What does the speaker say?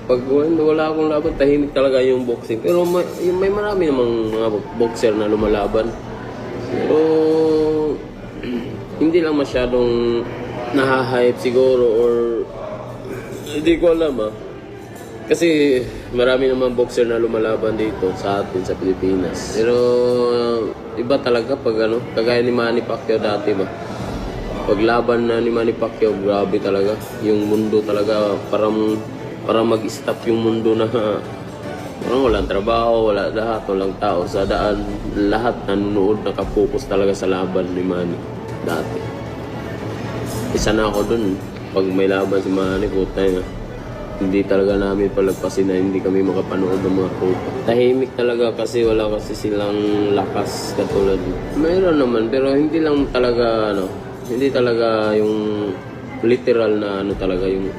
Pag wala akong laban, tahimik talaga yung boxing. Pero may marami namang mga boxer na lumalaban. Pero hindi lang masyadong nahahype siguro or hindi ko alam Kasi marami namang boxer na lumalaban dito sa atin sa Pilipinas. Pero iba talaga pag kagaya ni Manny Pacquiao dati ba. Paglaban na ni Manny Pacquiao, grabe talaga. Yung mundo talaga parang mag-stop yung mundo na parang walang trabaho, walang tao sa daan. Lahat nanonood, nakapokus talaga sa laban ni Manny dati. Isa na ako dun. Pag may laban si Manny, putay na. Hindi talaga namin palagpasin na hindi kami makapanood ng mga tropa. Tahimik talaga kasi wala kasi silang lakas katulad. Mayroon naman pero hindi lang talaga hindi talaga yung literal na talaga yung